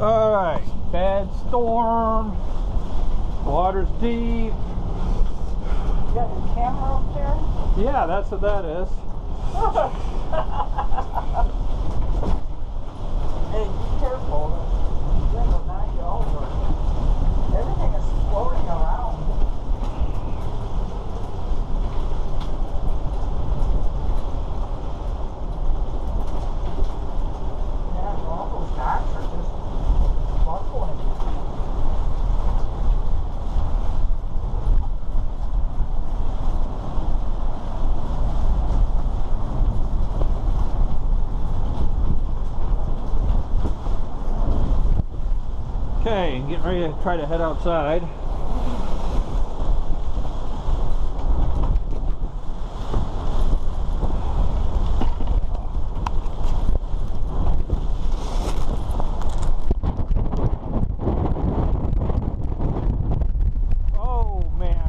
Alright, bad storm, water's deep. You got the camera up there? Yeah, that's what that is. Hey, be careful. The wind will knock you over. Everything is floating around. Yeah, all those docks are just buckling. Okay, getting ready to try to head outside. Oh man.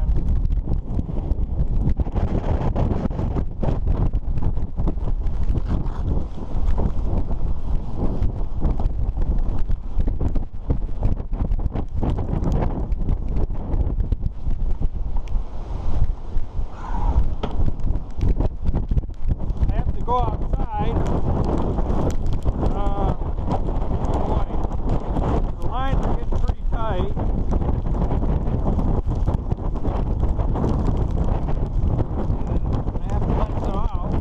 Go outside. Boy, the lines are getting pretty tight. I have to let some out.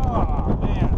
Oh man.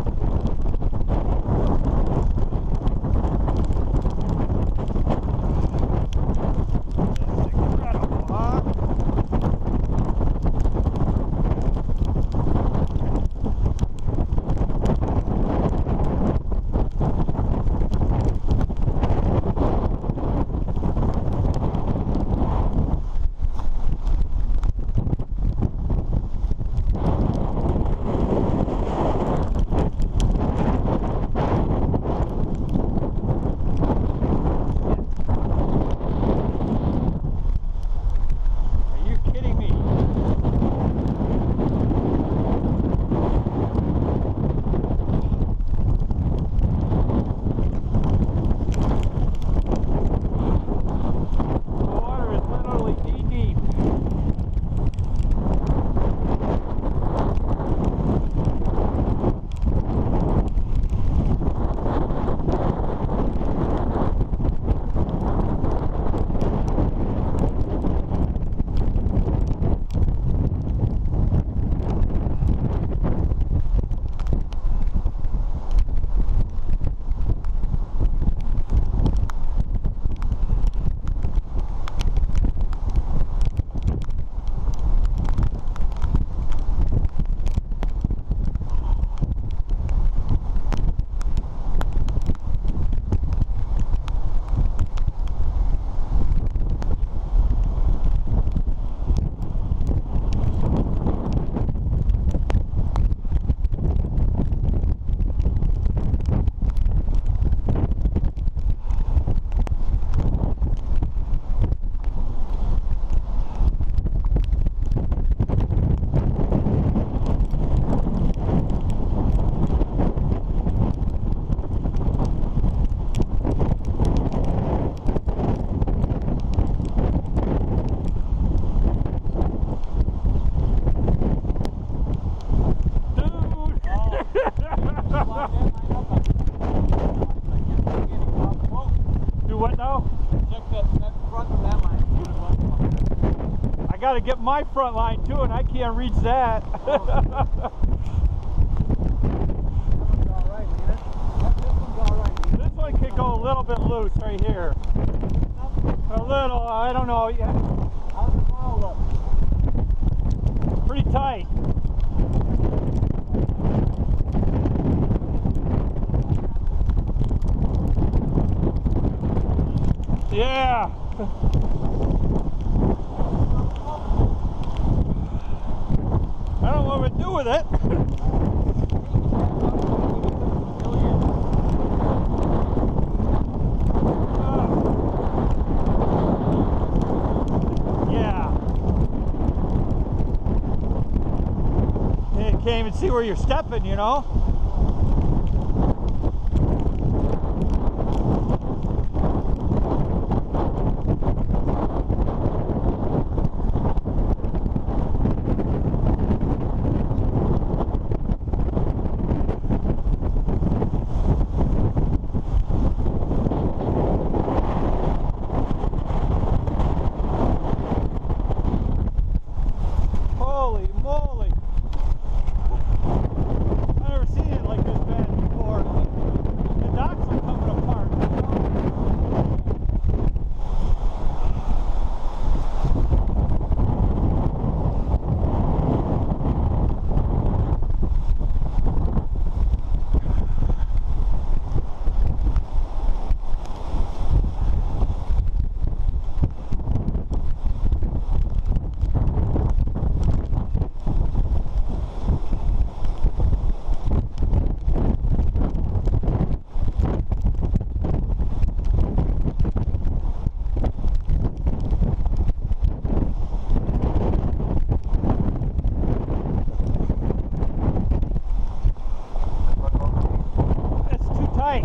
Do what now? Check that front of that line. I gotta get my front line too, and I can't reach that. This one could go a little bit loose right here. A little, I don't know. How's the ball look? Pretty tight. Yeah. I don't know what to do with it. can't even see where you're stepping, you know? Holy moly! I've never seen it like this bad before. The docks are coming apart. It's too tight.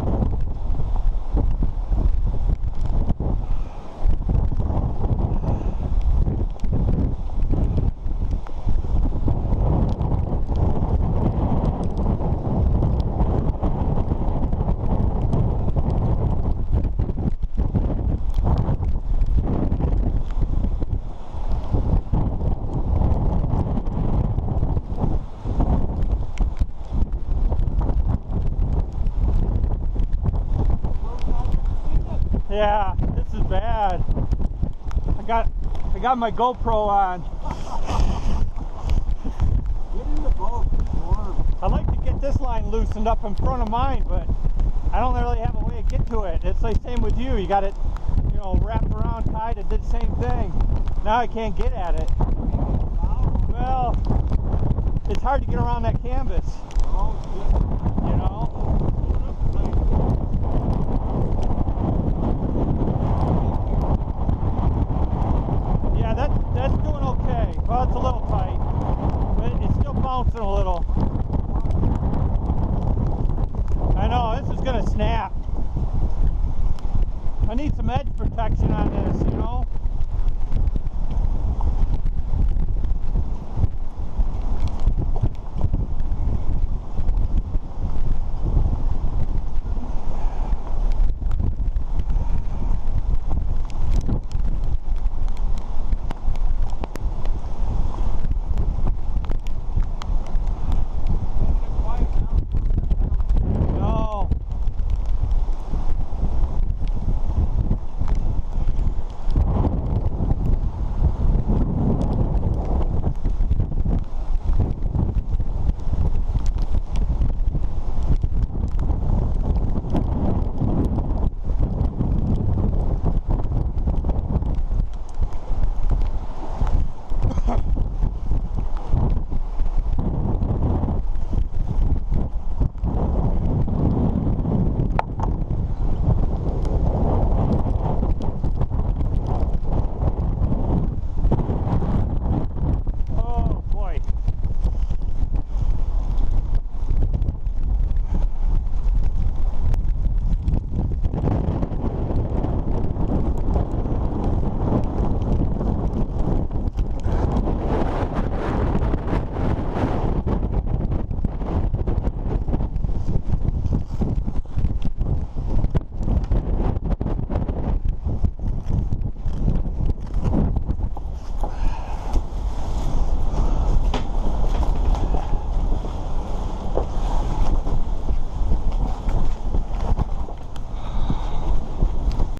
Yeah, this is bad. I got my GoPro on. Get in the boat. It's warm. I'd like to get this line loosened up in front of mine, but I don't really have a way to get to it. It's the same with you. You got it, you know, wrapped around, tied. It did the same thing. Now I can't get at it. Well, it's hard to get around that canvas, you know. Yeah, that's doing okay. Well, it's a little tight, but it's still bouncing a little. I know, this is gonna snap. I need some edge protection on this, you know.